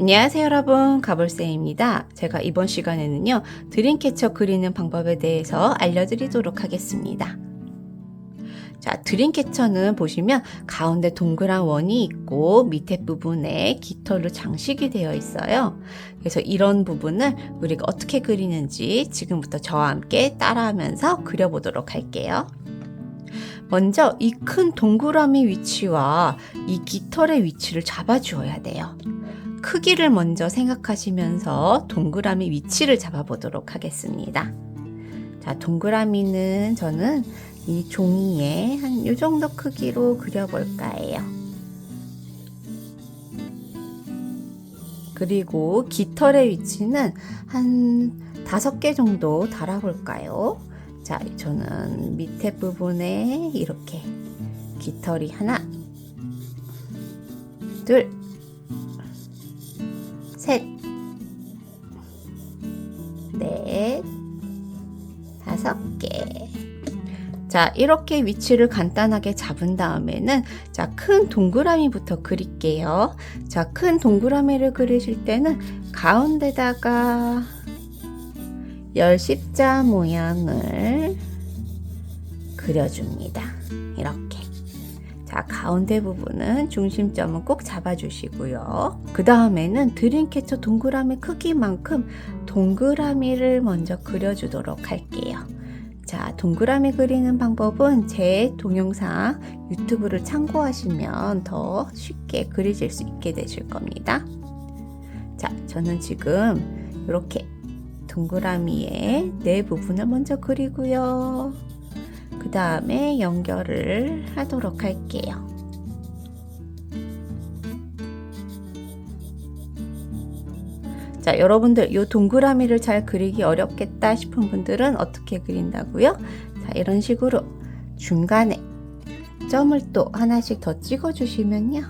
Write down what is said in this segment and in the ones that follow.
안녕하세요 여러분, 가볼쌤입니다. 제가 이번 시간에는요 드림캐쳐 그리는 방법에 대해서 알려드리도록 하겠습니다. 자, 드림캐쳐는 보시면 가운데 동그란 원이 있고 밑에 부분에 깃털로 장식이 되어 있어요. 그래서 이런 부분을 우리가 어떻게 그리는지 지금부터 저와 함께 따라하면서 그려보도록 할게요. 먼저 이 큰 동그라미 위치와 이 깃털의 위치를 잡아주어야 돼요. 크기를 먼저 생각하시면서 동그라미 위치를 잡아보도록 하겠습니다. 자, 동그라미는 저는 이 종이에 한 이 정도 크기로 그려볼까 해요. 그리고 깃털의 위치는 한 5개 정도 달아볼까요? 자, 저는 밑에 부분에 이렇게 깃털이 하나, 둘, 셋, 넷, 5개. 자, 이렇게 위치를 간단하게 잡은 다음에는 자, 큰 동그라미부터 그릴게요. 자, 큰 동그라미를 그리실 때는 가운데다가 열십자 모양을 그려줍니다. 이렇게. 자, 가운데 부분은 중심점은 꼭 잡아주시고요. 그 다음에는 드림캐쳐 동그라미 크기만큼 동그라미를 먼저 그려주도록 할게요. 자, 동그라미 그리는 방법은 제 동영상 유튜브를 참고하시면 더 쉽게 그리실 수 있게 되실 겁니다. 자, 저는 지금 이렇게 동그라미의 네 부분을 먼저 그리고요. 그 다음에 연결을 하도록 할게요. 자, 여러분들 이 동그라미를 잘 그리기 어렵겠다 싶은 분들은 어떻게 그린다고요? 자, 이런 식으로 중간에 점을 또 하나씩 더 찍어 주시면요,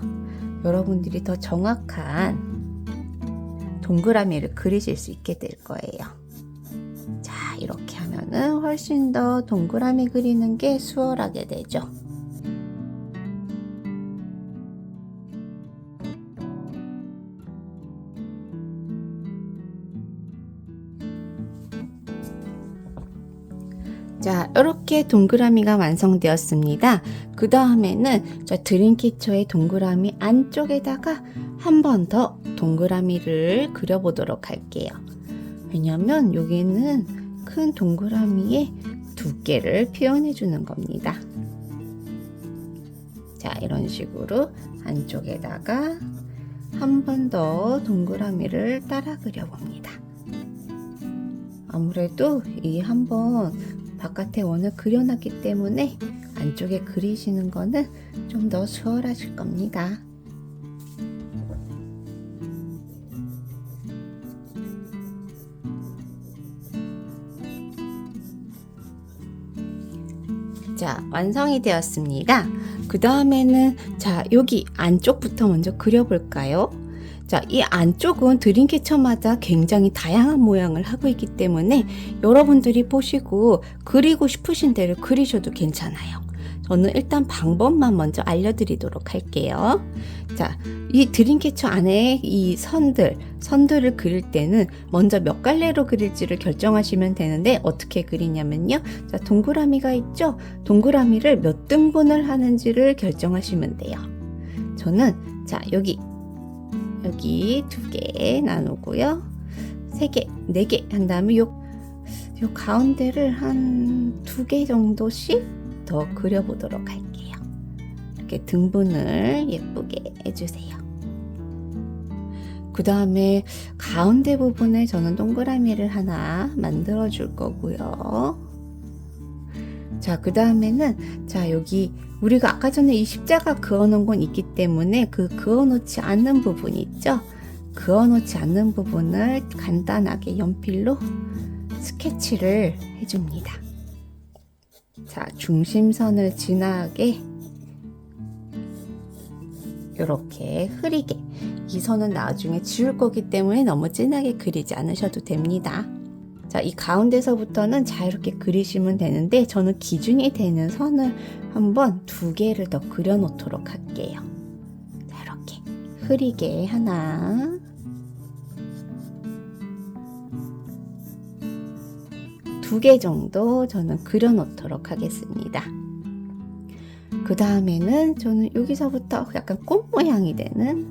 여러분들이 더 정확한 동그라미를 그리실 수 있게 될 거예요. 자, 이렇게 하면은 훨씬 더 동그라미 그리는 게 수월하게 되죠. 자, 이렇게 동그라미가 완성되었습니다. 그 다음에는 드림캐쳐의 동그라미 안쪽에다가 한 번 더 동그라미를 그려보도록 할게요. 왜냐면 여기는 큰 동그라미의 두께를 표현해 주는 겁니다. 자, 이런 식으로 안쪽에다가 한 번 더 동그라미를 따라 그려봅니다. 아무래도 이 한번 바깥에 원을 그려놨기 때문에 안쪽에 그리시는 거는 좀 더 수월하실 겁니다. 자, 완성이 되었습니다. 그 다음에는 자, 여기 안쪽부터 먼저 그려볼까요? 자, 이 안쪽은 드림캐쳐마다 굉장히 다양한 모양을 하고 있기 때문에 여러분들이 보시고 그리고 싶으신 대로 그리셔도 괜찮아요. 저는 일단 방법만 먼저 알려드리도록 할게요. 자, 이 드림캐쳐 안에 이 선들을 그릴 때는 먼저 몇 갈래로 그릴지를 결정하시면 되는데, 어떻게 그리냐면요. 자, 동그라미가 있죠? 동그라미를 몇 등분을 하는지를 결정하시면 돼요. 저는 자, 여기 2개 나누고요. 3개, 4개 한 다음에 요 가운데를 한 2개 정도씩 더 그려보도록 할게요. 이렇게 등분을 예쁘게 해주세요. 그 다음에 가운데 부분에 저는 동그라미를 하나 만들어 줄 거고요. 자, 그 다음에는 자, 여기 우리가 아까 전에 이 십자가 그어놓은 건 있기 때문에 그 그어놓지 않는 부분이 있죠? 그어놓지 않는 부분을 간단하게 연필로 스케치를 해줍니다. 자, 중심선을 지나게 이렇게 흐리게, 이 선은 나중에 지울 거기 때문에 너무 진하게 그리지 않으셔도 됩니다. 자, 이 가운데서부터는 자유롭게 그리시면 되는데, 저는 기준이 되는 선을 한번 2개를 더 그려 놓도록 할게요. 자, 이렇게 흐리게 하나, 두 개 정도 저는 그려 놓도록 하겠습니다. 그 다음에는 저는 여기서부터 약간 꽃 모양이 되는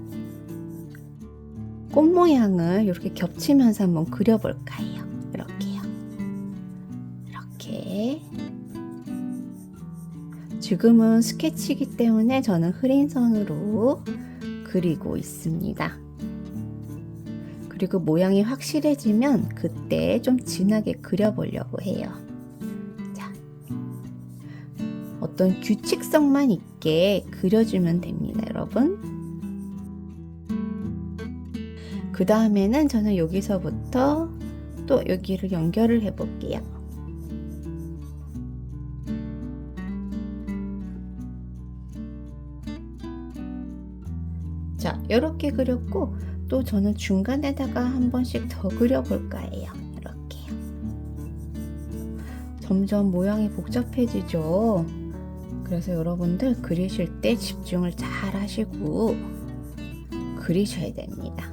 꽃 모양을 이렇게 겹치면서 한번 그려볼까 해요. 이렇게요. 이렇게. 지금은 스케치이기 때문에 저는 흐린 선으로 그리고 있습니다. 그리고 모양이 확실해지면 그때 좀 진하게 그려보려고 해요. 자, 어떤 규칙성만 있게 그려주면 됩니다, 여러분. 그 다음에는 저는 여기서부터 또 여기를 연결을 해 볼게요. 자, 이렇게 그렸고 또 저는 중간에다가 한 번씩 더 그려볼까 해요. 이렇게요. 점점 모양이 복잡해지죠. 그래서 여러분들 그리실 때 집중을 잘 하시고 그리셔야 됩니다.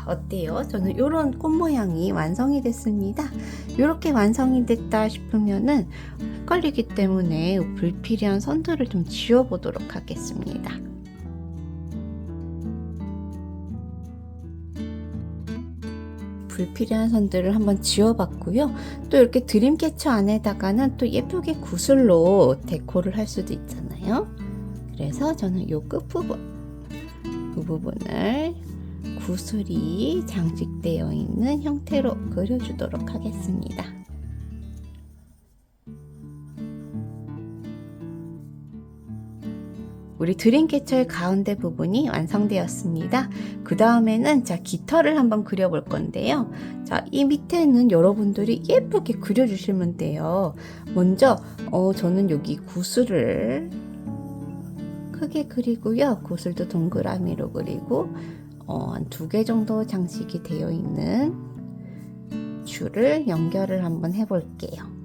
어때요? 저는 이런 꽃 모양이 완성이 됐습니다. 이렇게 완성이 됐다 싶으면은 헷갈리기 때문에 불필요한 선들을 좀 지워 보도록 하겠습니다. 불필요한 선들을 한번 지워봤고요. 또 이렇게 드림캐쳐 안에다가는 또 예쁘게 구슬로 데코를 할 수도 있잖아요. 그래서 저는 이 끝부분, 그 부분을 구슬이 장식되어 있는 형태로 그려주도록 하겠습니다. 우리 드림캐쳐의 가운데 부분이 완성되었습니다. 그 다음에는 자, 깃털을 한번 그려볼 건데요. 자, 이 밑에는 여러분들이 예쁘게 그려주시면 돼요. 먼저 저는 여기 구슬을 크게 그리고요. 구슬도 동그라미로 그리고 한 2개 정도 장식이 되어 있는 줄을 연결을 한번 해볼게요.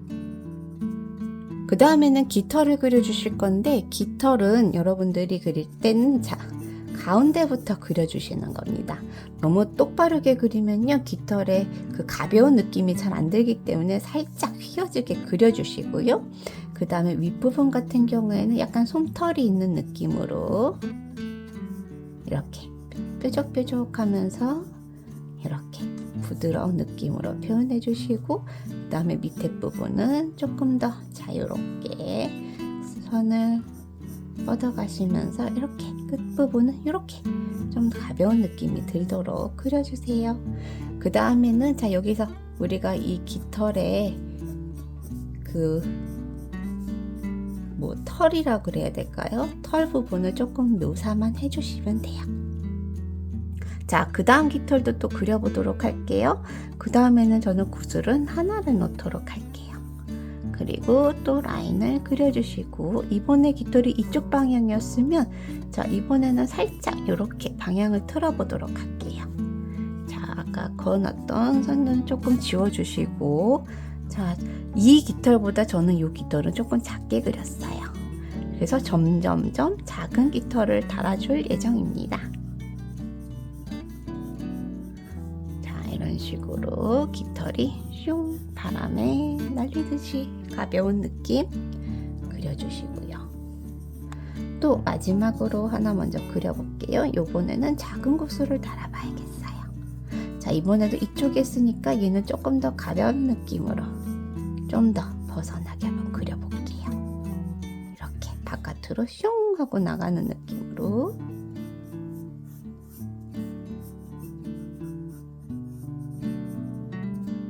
그 다음에는 깃털을 그려주실 건데 깃털은 여러분들이 그릴 때는 자, 가운데부터 그려주시는 겁니다. 너무 똑바르게 그리면요 깃털의 그 가벼운 느낌이 잘 안 들기 때문에 살짝 휘어지게 그려주시고요. 그 다음에 윗부분 같은 경우에는 약간 솜털이 있는 느낌으로 이렇게 뾰족뾰족하면서 이렇게 부드러운 느낌으로 표현해 주시고 그 다음에 밑에 부분은 조금 더 자유롭게 선을 뻗어 가시면서 이렇게 끝부분은 이렇게 좀 가벼운 느낌이 들도록 그려주세요. 그 다음에는 자, 여기서 우리가 이 깃털에 털이라 그래야 될까요? 털 부분을 조금 묘사만 해주시면 돼요. 자, 그 다음 깃털도 또 그려보도록 할게요. 그 다음에는 저는 구슬은 하나를 넣도록 할게요. 그리고 또 라인을 그려주시고 이번에 깃털이 이쪽 방향이었으면 자, 이번에는 살짝 이렇게 방향을 틀어보도록 할게요. 자, 아까 그어놨던 선은 조금 지워주시고 자, 이 깃털보다 저는 이 깃털은 조금 작게 그렸어요. 그래서 점점점 작은 깃털을 달아줄 예정입니다. 이런 식으로 깃털이 슝 바람에 날리듯이 가벼운 느낌 그려주시고요. 또 마지막으로 하나 먼저 그려볼게요. 이번에는 작은 구슬을 달아봐야겠어요. 자, 이번에도 이쪽에 있으니까 얘는 조금 더 가벼운 느낌으로 좀 더 벗어나게 한번 그려볼게요. 이렇게 바깥으로 슝 하고 나가는 느낌으로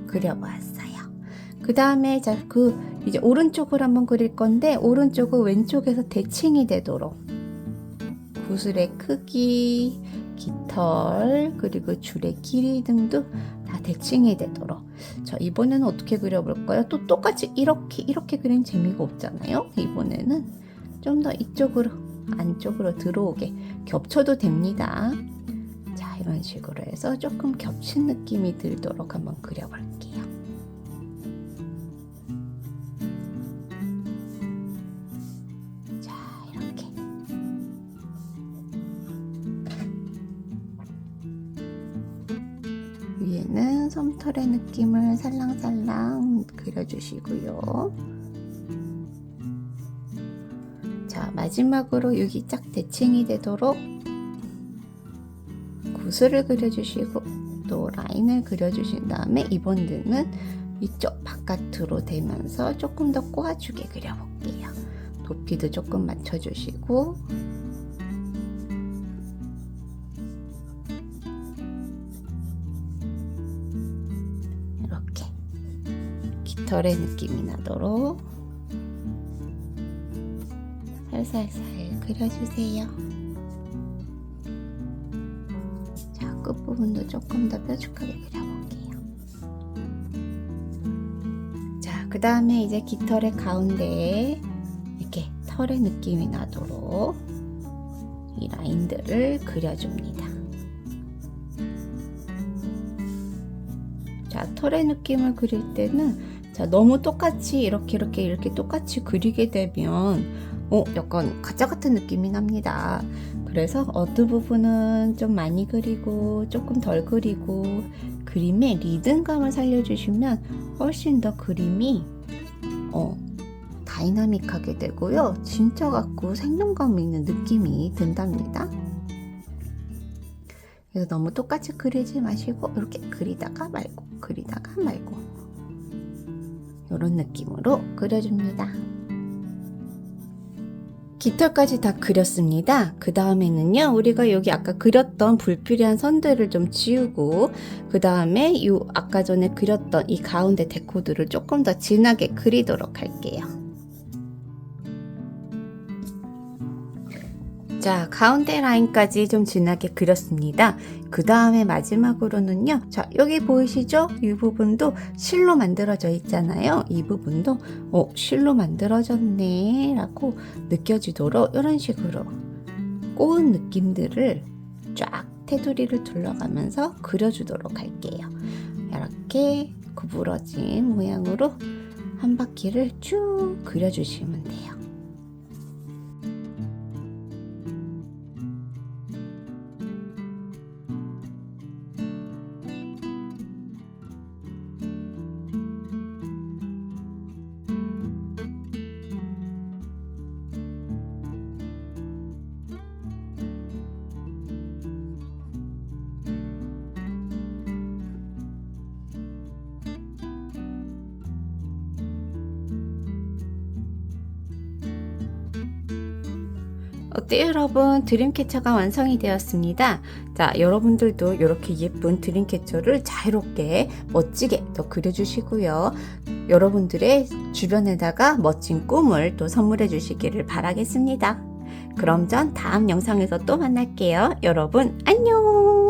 그려보았어요. 그 다음에 자, 이제 오른쪽을 한번 그릴 건데 오른쪽은 왼쪽에서 대칭이 되도록 구슬의 크기, 깃털, 그리고 줄의 길이 등도 다 대칭이 되도록 자, 이번에는 어떻게 그려볼까요? 또 똑같이 이렇게 그리는 재미가 없잖아요. 이번에는 좀 더 이쪽으로 안쪽으로 들어오게 겹쳐도 됩니다. 자, 이런 식으로 해서 조금 겹친 느낌이 들도록 한번 그려볼게요. 자, 이렇게 끝에는 솜털의 느낌을 살랑살랑 그려주시고요. 자, 마지막으로 여기 쫙 대칭이 되도록 구슬을 그려주시고 또 라인을 그려주신 다음에 이번에는 이쪽 바깥으로 대면서 조금 더 꼬아주게 그려볼게요. 높이도 조금 맞춰주시고 이렇게 깃털의 느낌이 나도록 살살살 그려주세요. 자, 끝부분도 조금 더 뾰족하게 그려볼게요. 자, 그 다음에 이제 깃털의 가운데에 이렇게 털의 느낌이 나도록 이 라인들을 그려줍니다. 자, 털의 느낌을 그릴 때는 자, 너무 똑같이 이렇게 똑같이 그리게 되면 약간 가짜 같은 느낌이 납니다. 그래서 어느 부분은 좀 많이 그리고 조금 덜 그리고 그림의 리듬감을 살려주시면 훨씬 더 그림이 다이나믹하게 되고요. 진짜 같고 생동감 있는 느낌이 든답니다. 그래서 너무 똑같이 그리지 마시고 이렇게 그리다가 말고 이런 느낌으로 그려줍니다. 깃털까지 다 그렸습니다. 그 다음에는요, 우리가 여기 아까 그렸던 불필요한 선들을 좀 지우고, 그 다음에 이 아까 전에 그렸던 이 가운데 데코들을 조금 더 진하게 그리도록 할게요. 자, 가운데 라인까지 좀 진하게 그렸습니다. 그 다음에 마지막으로는요, 자, 여기 보이시죠? 이 부분도 실로 만들어져 있잖아요. 이 부분도 실로 만들어졌네 라고 느껴지도록 이런 식으로 꼬은 느낌들을 쫙 테두리를 둘러가면서 그려주도록 할게요. 이렇게 구부러진 모양으로 한 바퀴를 쭉 그려주시면 돼요. 어때요 여러분? 드림캐쳐가 완성이 되었습니다. 자, 여러분들도 이렇게 예쁜 드림캐쳐를 자유롭게 멋지게 더 그려주시고요. 여러분들의 주변에다가 멋진 꿈을 또 선물해 주시기를 바라겠습니다. 그럼 전 다음 영상에서 또 만날게요. 여러분 안녕.